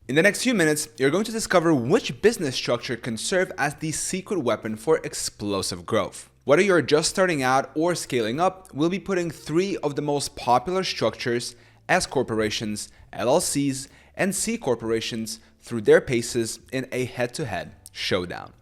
In the next few minutes, you're going to discover which business structure can serve as the secret weapon for explosive growth. Whether you're just starting out or scaling up, we'll be putting 3 of the most popular structures, S corporations, LLCs, and C corporations, through their paces in a head-to-head showdown.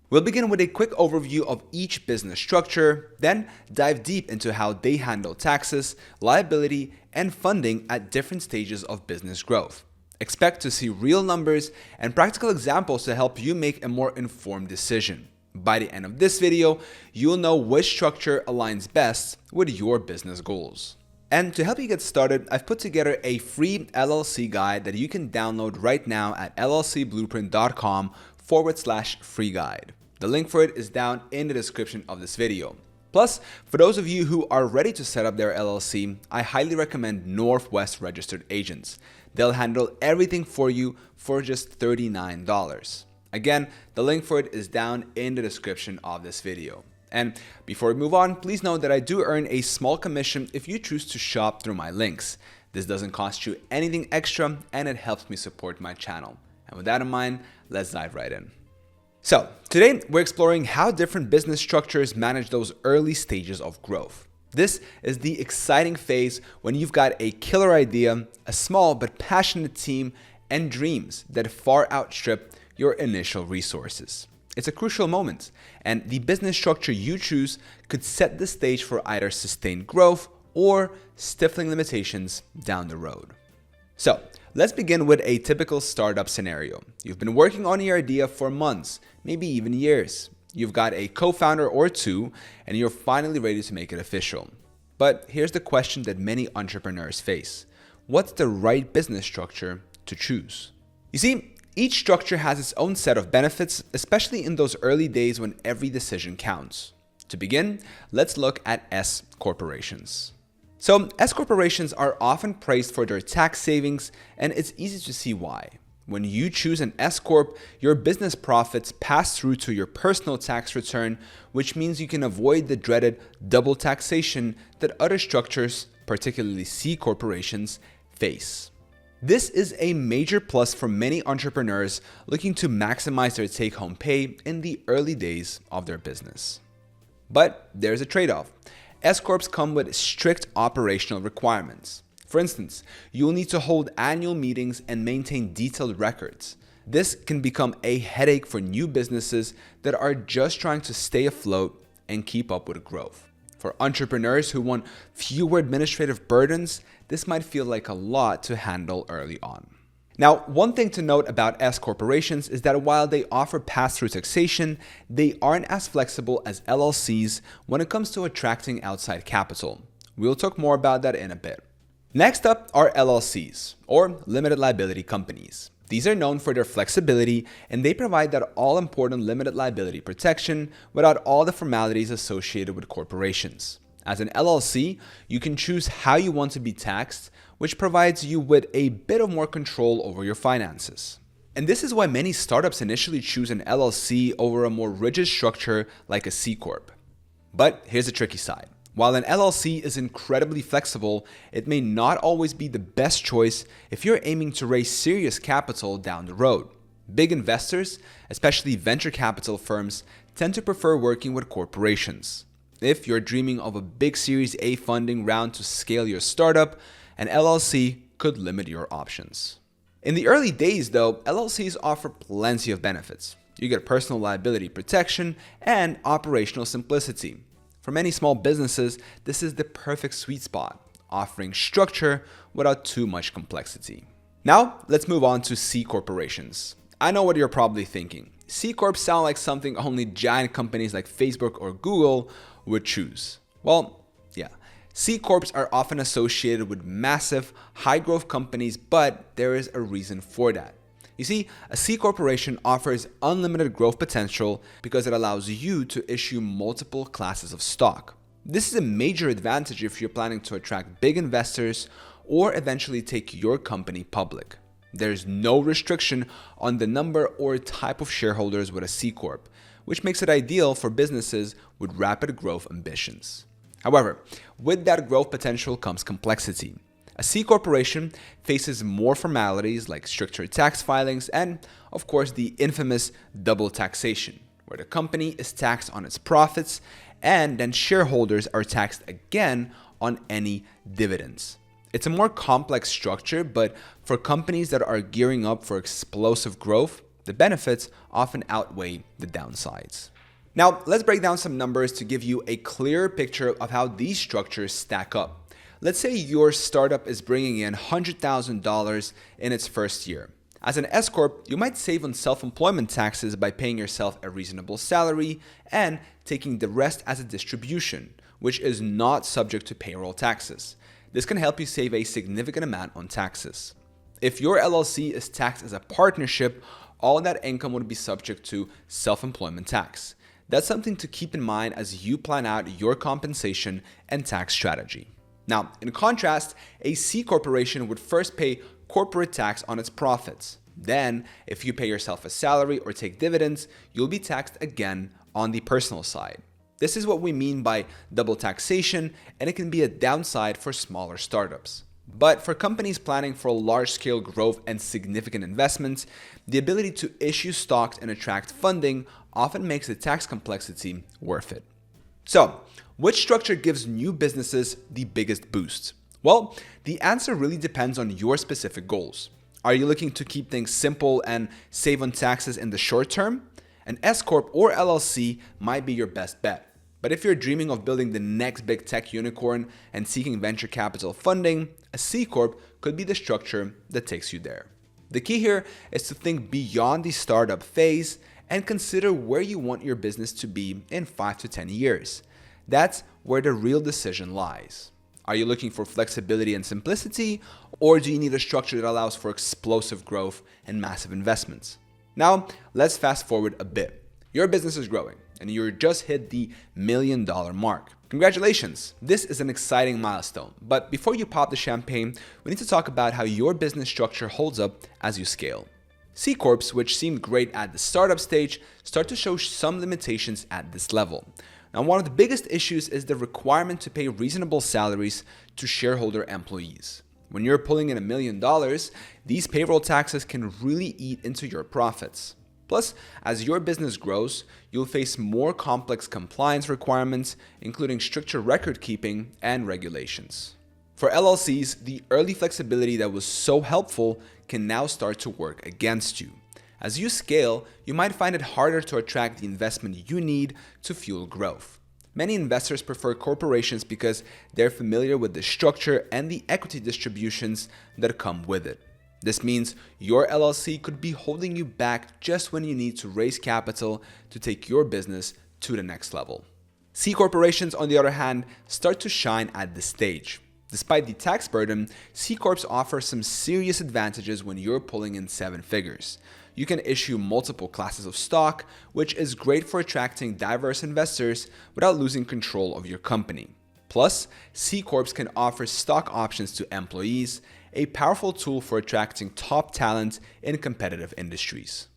We'll begin with a quick overview of each business structure, then dive deep into how they handle taxes, liability, and funding at different stages of business growth. Expect to see real numbers and practical examples to help you make a more informed decision. By the end of this video, you'll know which structure aligns best with your business goals. And to help you get started, I've put together a free LLC guide that you can download right now at llcblueprint.com/free guide. The link for it is down in the description of this video. Plus, for those of you who are ready to set up their LLC, I highly recommend Northwest Registered Agents. They'll handle everything for you for just $39. Again, the link for it is down in the description of this video. And before we move on, please note that I do earn a small commission if you choose to shop through my links. This doesn't cost you anything extra and it helps me support my channel. And with that in mind, let's dive right in. So today we're exploring how different business structures manage those early stages of growth. This is the exciting phase when you've got a killer idea, a small but passionate team, and dreams that far outstrip your initial resources. It's a crucial moment, and the business structure you choose could set the stage for either sustained growth or stifling limitations down the road. So let's begin with a typical startup scenario. You've been working on your idea for months, maybe even years. You've got a co-founder or two, and you're finally ready to make it official. But here's the question that many entrepreneurs face. What's the right business structure to choose? You see, each structure has its own set of benefits, especially in those early days when every decision counts. To begin, let's look at S corporations. So S corporations are often praised for their tax savings, and it's easy to see why. When you choose an S corp, your business profits pass through to your personal tax return, which means you can avoid the dreaded double taxation that other structures, particularly C corporations, face. This is a major plus for many entrepreneurs looking to maximize their take-home pay in the early days of their business. But there's a trade-off. S corps come with strict operational requirements. For instance, you'll need to hold annual meetings and maintain detailed records. This can become a headache for new businesses that are just trying to stay afloat and keep up with growth. For entrepreneurs who want fewer administrative burdens, this might feel like a lot to handle early on. Now, one thing to note about S corporations is that while they offer pass-through taxation, they aren't as flexible as LLCs when it comes to attracting outside capital. We'll talk more about that in a bit. Next up are LLCs, or limited liability companies. These are known for their flexibility, and they provide that all-important limited liability protection without all the formalities associated with corporations. As an LLC, you can choose how you want to be taxed, which provides you with a bit of more control over your finances. And this is why many startups initially choose an LLC over a more rigid structure like a C corp. But here's the tricky side. While an LLC is incredibly flexible, it may not always be the best choice if you're aiming to raise serious capital down the road. Big investors, especially venture capital firms, tend to prefer working with corporations. If you're dreaming of a big Series A funding round to scale your startup, an LLC could limit your options. In the early days though, LLCs offer plenty of benefits. You get personal liability protection and operational simplicity. For many small businesses, this is the perfect sweet spot, offering structure without too much complexity. Now, let's move on to C corporations. I know what you're probably thinking. C corps sound like something only giant companies like Facebook or Google would choose. Well, yeah. C corps are often associated with massive, high-growth companies, but there is a reason for that. You see, a C corporation offers unlimited growth potential because it allows you to issue multiple classes of stock. This is a major advantage if you're planning to attract big investors or eventually take your company public. There's no restriction on the number or type of shareholders with a C corp, which makes it ideal for businesses with rapid growth ambitions. However, with that growth potential comes complexity. A C corporation faces more formalities like stricter tax filings and, of course, the infamous double taxation, where the company is taxed on its profits and then shareholders are taxed again on any dividends. It's a more complex structure, but for companies that are gearing up for explosive growth, the benefits often outweigh the downsides. Now, let's break down some numbers to give you a clearer picture of how these structures stack up. Let's say your startup is bringing in $100,000 in its first year. As an S-Corp, you might save on self-employment taxes by paying yourself a reasonable salary and taking the rest as a distribution, which is not subject to payroll taxes. This can help you save a significant amount on taxes. If your LLC is taxed as a partnership, all that income would be subject to self-employment tax. That's something to keep in mind as you plan out your compensation and tax strategy. Now, in contrast, a C corporation would first pay corporate tax on its profits. Then, if you pay yourself a salary or take dividends, you'll be taxed again on the personal side. This is what we mean by double taxation, and it can be a downside for smaller startups. But for companies planning for large-scale growth and significant investments, the ability to issue stocks and attract funding often makes the tax complexity worth it. So, which structure gives new businesses the biggest boost? Well, the answer really depends on your specific goals. Are you looking to keep things simple and save on taxes in the short term? An S-Corp or LLC might be your best bet. But if you're dreaming of building the next big tech unicorn and seeking venture capital funding, a C Corp could be the structure that takes you there. The key here is to think beyond the startup phase and consider where you want your business to be in 5 to 10 years. That's where the real decision lies. Are you looking for flexibility and simplicity, or do you need a structure that allows for explosive growth and massive investments? Now, let's fast forward a bit. Your business is growing, and you just hit the $1 million mark. Congratulations! This is an exciting milestone. But before you pop the champagne, we need to talk about how your business structure holds up as you scale. C Corps, which seemed great at the startup stage, start to show some limitations at this level. Now, one of the biggest issues is the requirement to pay reasonable salaries to shareholder employees. When you're pulling in $1 million, these payroll taxes can really eat into your profits. Plus, as your business grows, you'll face more complex compliance requirements, including stricter record keeping and regulations. For LLCs, the early flexibility that was so helpful can now start to work against you. As you scale, you might find it harder to attract the investment you need to fuel growth. Many investors prefer corporations because they're familiar with the structure and the equity distributions that come with it. This means your LLC could be holding you back just when you need to raise capital to take your business to the next level. C corporations, on the other hand, start to shine at this stage. Despite the tax burden, C Corps offer some serious advantages when you're pulling in 7 figures. You can issue multiple classes of stock, which is great for attracting diverse investors without losing control of your company. Plus, C Corps can offer stock options to employees, a powerful tool for attracting top talent in competitive industries.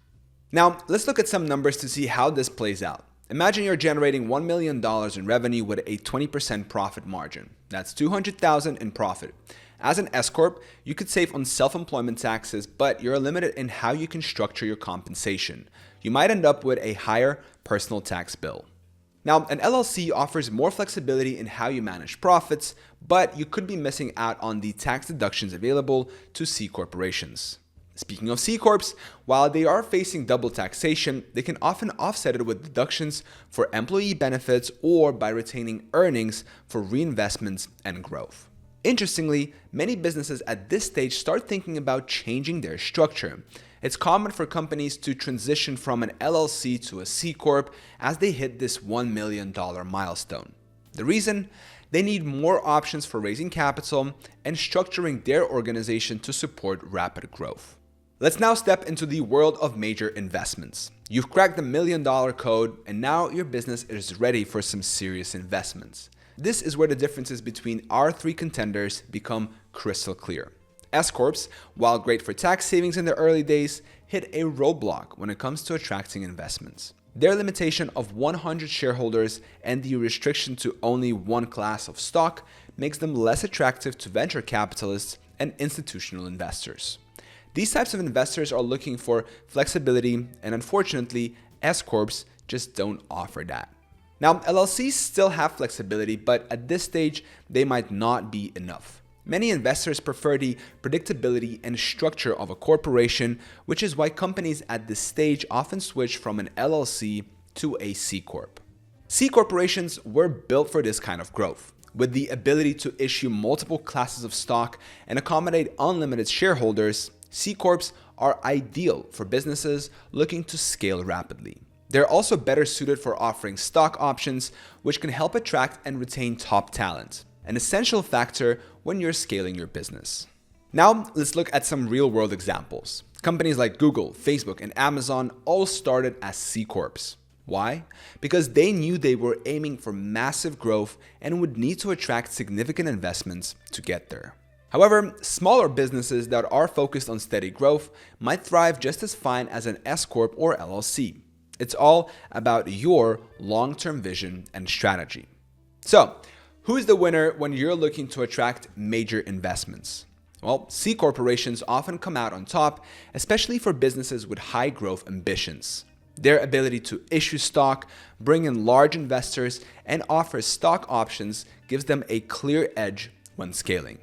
Now, let's look at some numbers to see how this plays out. Imagine you're generating $1 million in revenue with a 20% profit margin. That's $200,000 in profit. As an S-Corp, you could save on self-employment taxes, but you're limited in how you can structure your compensation. You might end up with a higher personal tax bill. Now, an LLC offers more flexibility in how you manage profits, but you could be missing out on the tax deductions available to C corporations. Speaking of C Corps, while they are facing double taxation, they can often offset it with deductions for employee benefits or by retaining earnings for reinvestments and growth. Interestingly, many businesses at this stage start thinking about changing their structure. It's common for companies to transition from an LLC to a C Corp as they hit this $1 million milestone. The reason? They need more options for raising capital and structuring their organization to support rapid growth. Let's now step into the world of major investments. You've cracked the $1 million code, and now your business is ready for some serious investments. This is where the differences between our 3 contenders become crystal clear. S-Corps, while great for tax savings in the early days, hit a roadblock when it comes to attracting investments. Their limitation of 100 shareholders and the restriction to only one class of stock makes them less attractive to venture capitalists and institutional investors. These types of investors are looking for flexibility, and unfortunately, S-corps just don't offer that. Now, LLCs still have flexibility, but at this stage, they might not be enough. Many investors prefer the predictability and structure of a corporation, which is why companies at this stage often switch from an LLC to a C Corp. C corporations were built for this kind of growth. With the ability to issue multiple classes of stock and accommodate unlimited shareholders, C Corps are ideal for businesses looking to scale rapidly. They're also better suited for offering stock options, which can help attract and retain top talent, an essential factor when you're scaling your business. Now, let's look at some real-world examples. Companies like Google, Facebook, and Amazon all started as C Corps. Why? Because they knew they were aiming for massive growth and would need to attract significant investments to get there. However, smaller businesses that are focused on steady growth might thrive just as fine as an S Corp or LLC. It's all about your long-term vision and strategy. So, who's the winner when you're looking to attract major investments? Well, C corporations often come out on top, especially for businesses with high growth ambitions. Their ability to issue stock, bring in large investors, and offer stock options gives them a clear edge when scaling.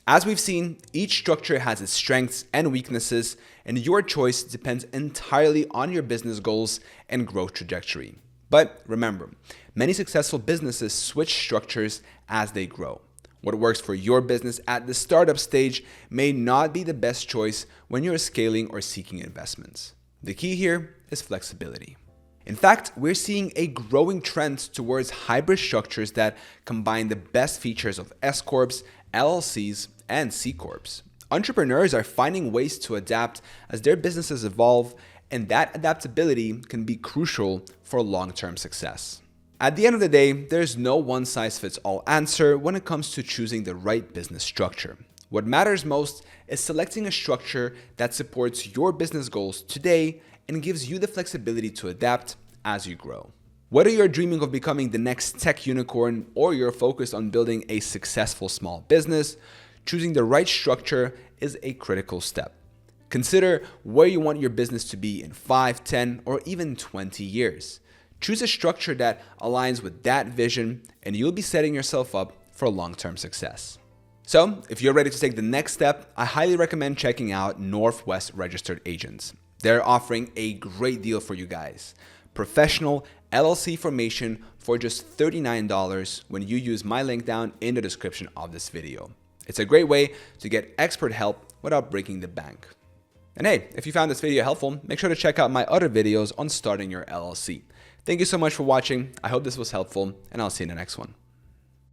As we've seen, each structure has its strengths and weaknesses, and your choice depends entirely on your business goals and growth trajectory. But remember, many successful businesses switch structures as they grow. What works for your business at the startup stage may not be the best choice when you're scaling or seeking investments. The key here is flexibility. In fact, we're seeing a growing trend towards hybrid structures that combine the best features of S Corps, LLCs, and C Corps. Entrepreneurs are finding ways to adapt as their businesses evolve, and that adaptability can be crucial for long-term success. At the end of the day, there's no one-size-fits-all answer when it comes to choosing the right business structure. What matters most is selecting a structure that supports your business goals today and gives you the flexibility to adapt as you grow. Whether you're dreaming of becoming the next tech unicorn or you're focused on building a successful small business, choosing the right structure is a critical step. Consider where you want your business to be in 5, 10, or even 20 years. Choose a structure that aligns with that vision, and you'll be setting yourself up for long-term success. So, if you're ready to take the next step, I highly recommend checking out Northwest Registered Agents. They're offering a great deal for you guys. Professional LLC formation for just $39 when you use my link down in the description of this video. It's a great way to get expert help without breaking the bank. And hey, if you found this video helpful, make sure to check out my other videos on starting your LLC. Thank you so much for watching. I hope this was helpful, and I'll see you in the next one.